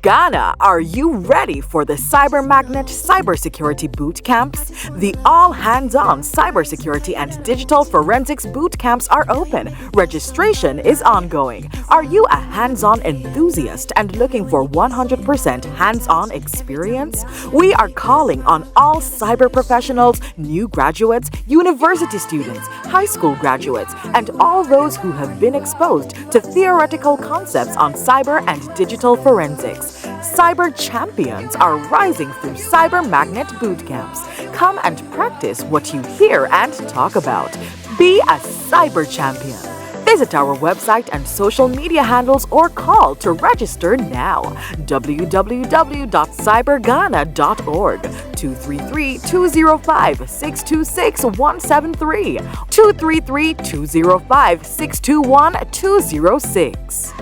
Ghana, are you ready for the Cyber Magnet Cybersecurity Bootcamps? The all-hands-on cybersecurity and digital forensics bootcamps are open. Registration is ongoing. Are you a hands-on enthusiast and looking for 100% hands-on experience? We are calling on all cyber professionals, new graduates, university students, high school graduates, and all those who have been exposed to theoretical concepts on cyber and digital forensics. Cyber champions are rising through Cyber Magnet Bootcamps. Come and practice what you hear and talk about. Be a cyber champion. Visit our website and social media handles or call to register now. www.cyberghana.org 233-205-626-173 233-205-621-206.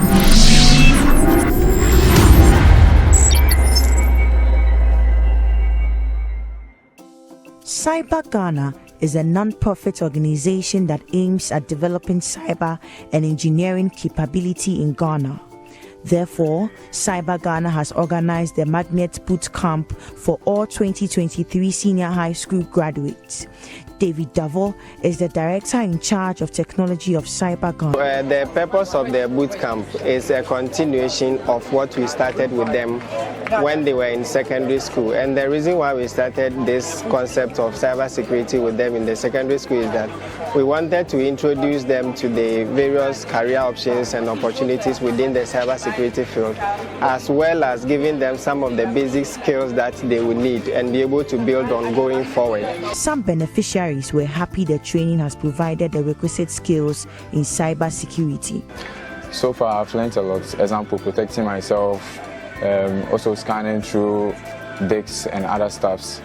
Cyber Ghana is a non-profit organization that aims at developing cyber and engineering capability in Ghana. Therefore, Cyber Ghana has organized the Magnet Bootcamp for all 2023 senior high school graduates. David Davo is the director in charge of technology of Cyber Ghana. The purpose of the bootcamp is a continuation of what we started with them when they were in secondary school. And the reason why we started this concept of cybersecurity with them in the secondary school is that we wanted to introduce them to the various career options and opportunities within the cybersecurity field, as well as giving them some of the basic skills that they will need and be able to build on going forward. Some beneficiaries were happy the training has provided the requisite skills in cybersecurity. So far, I've learned a lot. Example, protecting myself, also scanning through disks and other stuffs.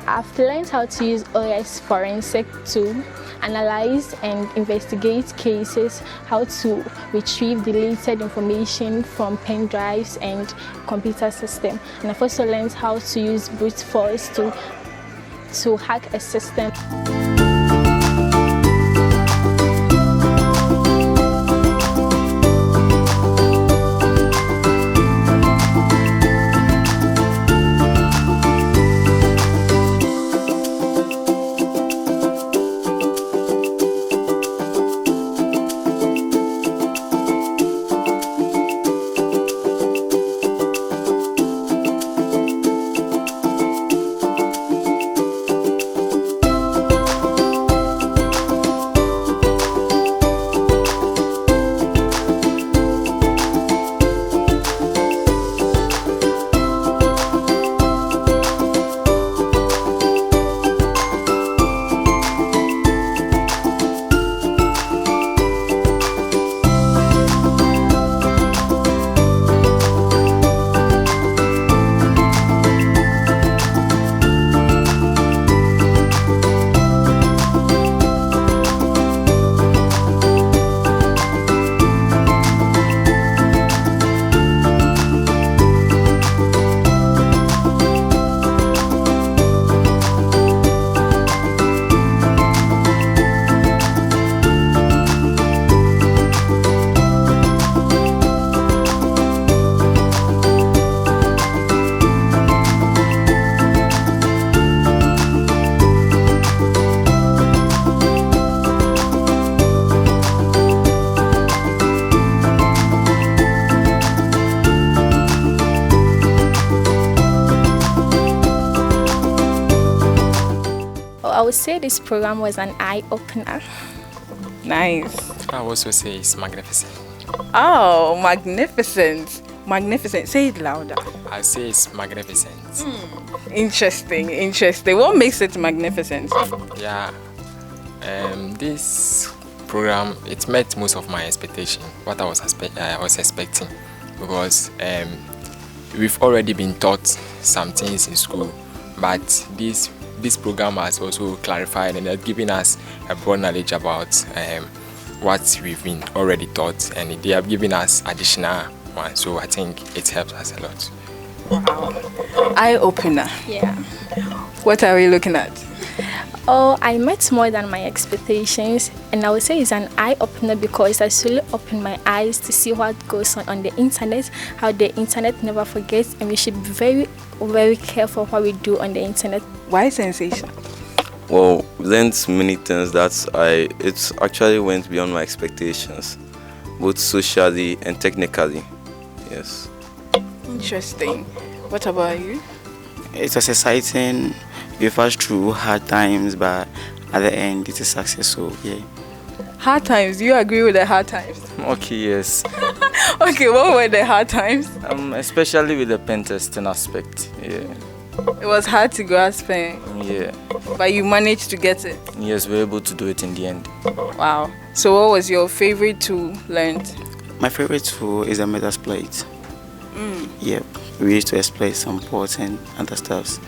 I've learned how to use OS forensic to analyze and investigate cases, how to retrieve deleted information from pen drives and computer system. And I've also learned how to use brute force to hack a system. I would say this program was an eye-opener. Nice. I would also say it's magnificent. Oh, magnificent. Magnificent. Say it louder. I say it's magnificent. Interesting. What makes it magnificent? Yeah. This program, it met most of my expectation, what I was expecting, because we've already been taught some things in school, but this program has also clarified and given us a broad knowledge about what we've been already taught, and they have given us additional one. So I think it helps us a lot. Wow. Eye opener. Yeah. What are we looking at? Oh, I met more than my expectations, and I would say it's an eye-opener because I slowly opened my eyes to see what goes on the internet, how the internet never forgets, and we should be very, very careful what we do on the internet. Why sensation? Well, learned many things it actually went beyond my expectations, both socially and technically. Yes. Interesting. What about you? It was exciting. We passed through hard times, but at the end, it is successful. Yeah. Hard times. Do you agree with the hard times? Okay, yes. Okay, what were the hard times? Especially with the pen testing aspect. Yeah. It was hard to grasp, Yeah. but you managed to get it. Yes, we were able to do it in the end. Wow. So, what was your favorite tool learned? My favorite tool is a Metasploit. Yep. We used to exploit some ports and other stuffs.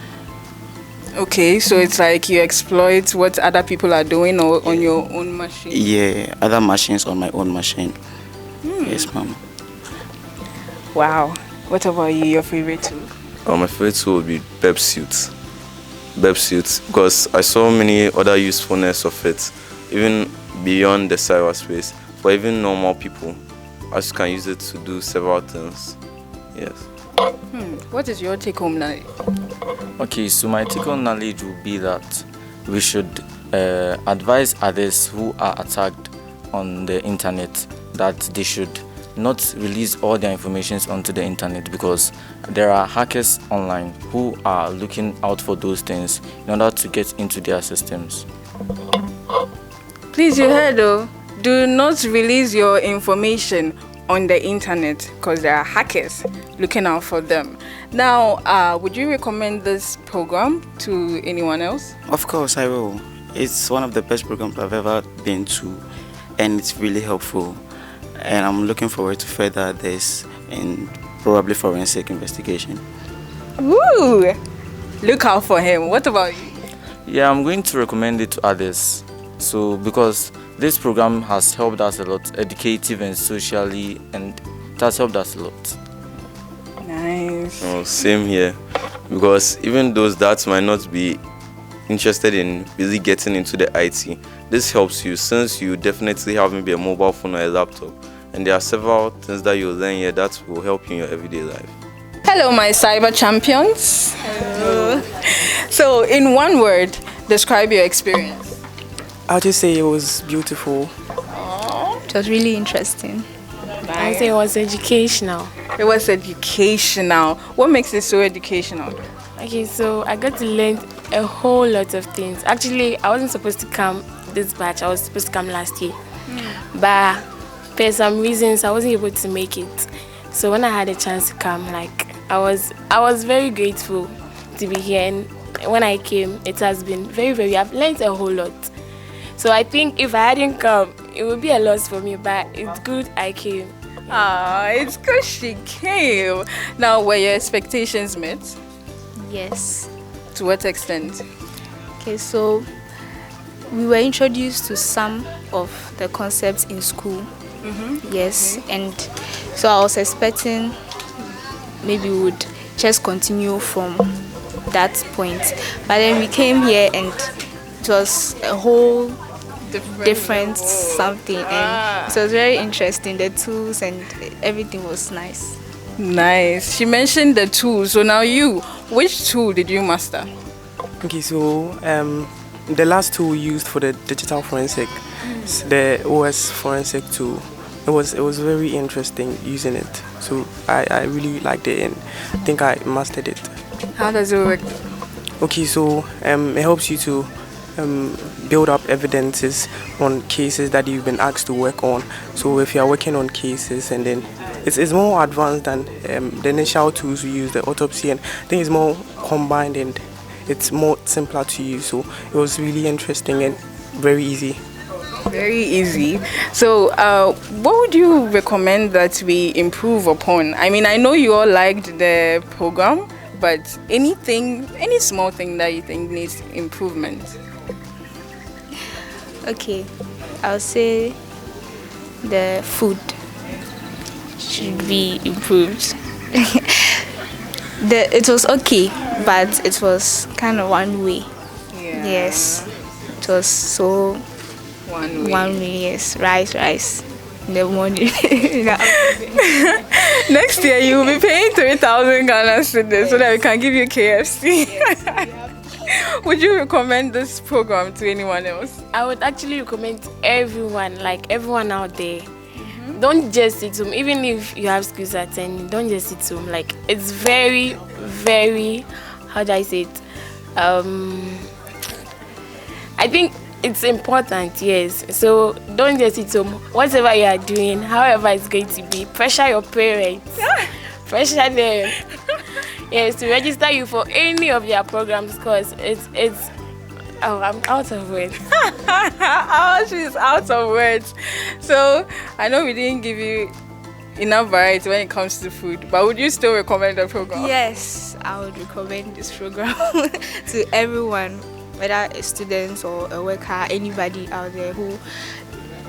Okay, so it's like you exploit what other people are doing or on your own machine. Yeah, other machines on my own machine. Yes, ma'am. Wow. What about you? Your favorite tool? My favorite tool would be BEPSuit, because I saw many other usefulness of it, even beyond the cyberspace. For even normal people, as you can use it to do several things. Yes. What is your take-home knowledge? Okay, so my take-home knowledge would be that we should advise others who are attacked on the internet that they should not release all their information onto the internet, because there are hackers online who are looking out for those things in order to get into their systems. Please, you heard though. Do not release your information on the internet because there are hackers looking out for them. Now, would you recommend this program to anyone else? Of course, I will. It's one of the best programs I've ever been to, and it's really helpful. And I'm looking forward to further this in probably forensic investigation. Woo! Look out for him. What about you? Yeah, I'm going to recommend it to others. So, because this program has helped us a lot, educative and socially, and it has helped us a lot. Nice. Oh, same here, because even those that might not be interested in really getting into the IT, this helps you, since you definitely have maybe a mobile phone or a laptop, and there are several things that you'll learn here that will help you in your everyday life. Hello, my cyber champions. Hello. So, in one word, describe your experience. I'll just say it was beautiful. It was really interesting. I say it was educational. It was educational. What makes it so educational? Okay, so I got to learn a whole lot of things. Actually, I wasn't supposed to come this batch. I was supposed to come last year. But for some reasons, I wasn't able to make it. So when I had a chance to come, I was very grateful to be here. And when I came, it has been very, I've learned a whole lot. So I think if I hadn't come, it would be a loss for me, but it's good I came. It's good she came. Now, were your expectations met? Yes. To what extent? Okay, so we were introduced to some of the concepts in school. Yes, okay. And so I was expecting maybe we would just continue from that point. But then we came here and it was a whole different something, and it was very interesting. The tools and everything was nice. Nice. She mentioned the tools. So now which tool did you master? Okay, so the last tool we used for the digital forensic, the OS forensic tool, it was very interesting using it. So I really liked it, and I think I mastered it. How does it work? Okay, so it helps you to build up evidences on cases that you've been asked to work on. So if you are working on cases, and then it's more advanced than the initial tools we use, the autopsy, and I think it's more combined and it's more simpler to use. So it was really interesting and very easy. Very easy. So what would you recommend that we improve upon? I mean, I know you all liked the program, but any small thing that you think needs improvement? Okay, I'll say the food should be improved. It was okay, but it was kind of one way. Yeah. Yes. was so 1 week. 1 week, yes. Rice in the morning. Next year you will be paying 3,000 Ghana cedis so that we can give you KFC. Would you recommend this program to anyone else? I would actually recommend everyone, like everyone out there. Don't just sit home. Even if you have schools at 10, don't just sit home. Like, it's very, very, how do I say it? I think it's important, yes. So don't just sit home. Whatever you are doing, however it's going to be, pressure your parents. Pressure them. Yes, to register you for any of their programs, because it's I'm out of words. Oh, she's out of words. So I know we didn't give you enough variety when it comes to food, but would you still recommend the program? Yes, I would recommend this program to everyone, whether students or a worker, anybody out there who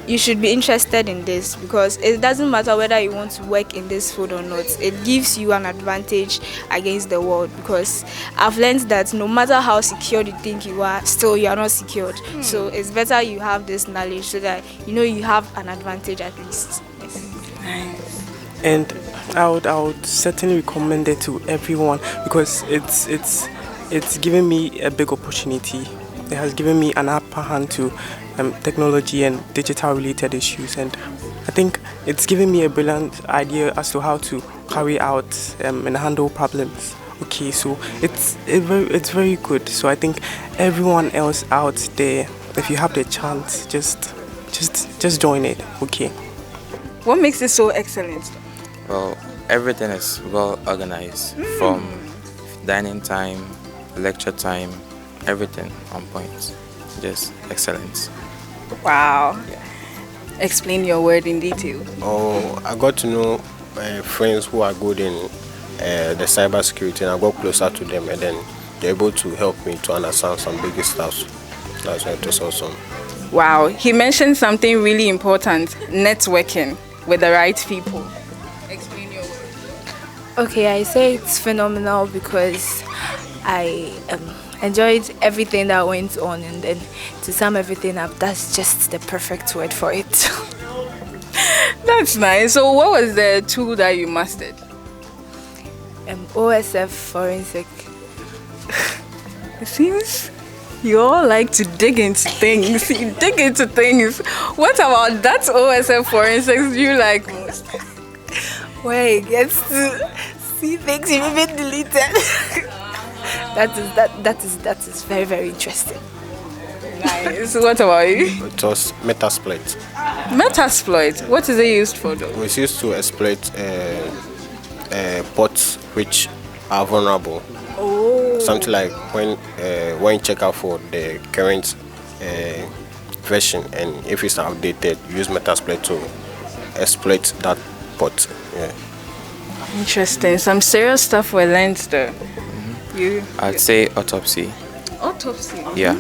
you should be interested in this, because it doesn't matter whether you want to work in this field or not. It gives you an advantage against the world, because I've learned that no matter how secure you think you are, still you are not secured. So it's better you have this knowledge so that you know you have an advantage at least. Nice. And I would certainly recommend it to everyone, because it's given me a big opportunity. It has given me an upper hand to technology and digital related issues, and I think it's given me a brilliant idea as to how to carry out and handle problems. Okay, so it's very good. So I think everyone else out there, if you have the chance, just join it. Okay. What makes it so excellent? Well, everything is well organized, from dining time, lecture time, everything on point. Just excellent. Wow. Yeah. Explain your word in detail. Oh, I got to know friends who are good in the cyber security, and I got closer to them, and then they're able to help me to understand some big stuff. That's why it was awesome. Wow, he mentioned something really important: networking with the right people. Explain your word. Okay, I say it's phenomenal because I enjoyed everything that went on, and then to sum everything up, that's just the perfect word for it. That's nice. So what was the tool that you mastered? OSF forensic. It seems you all like to dig into things. You dig into things. What about that OSF forensics you like most? Where it gets to see things you've been deleted. That is very, very interesting. Nice. What about you? It was Metasploit. Metasploit? What is it used for though? It's used to exploit ports which are vulnerable. Oh. Something like when you check out for the current version, and if it's outdated, you use Metasploit to exploit that port. Yeah. Interesting. Some serious stuff we learned though. I'd say autopsy. Autopsy? Yeah.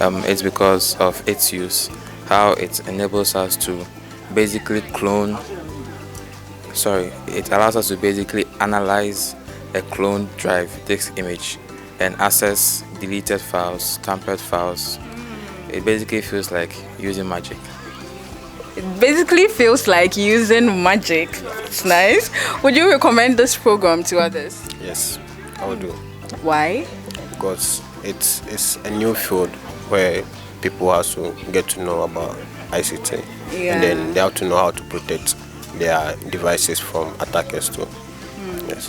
It's because of its use, how it enables us to basically it allows us to basically analyze a cloned drive disk image and access deleted files, tampered files. It basically feels like using magic. It basically feels like using magic. It's nice. Would you recommend this program to others? Yes, I would do. Why? Because it's a new field where people have to get to know about ICT. Yeah. And then they have to know how to protect their devices from attackers too. Yes.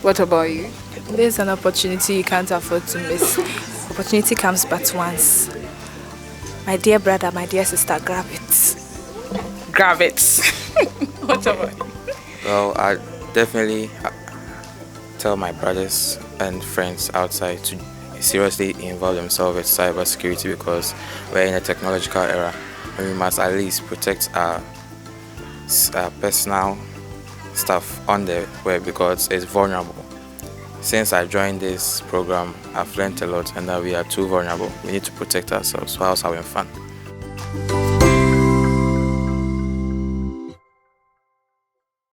What about you? There's an opportunity you can't afford to miss. Opportunity comes but once. My dear brother, my dear sister, grab it. Grab it. What about you? Well, I definitely tell my brothers and friends outside to seriously involve themselves with cybersecurity, because we're in a technological era and we must at least protect our personal stuff on the web because it's vulnerable. Since I joined this program, I've learned a lot, and that we are too vulnerable. We need to protect ourselves whilst having fun.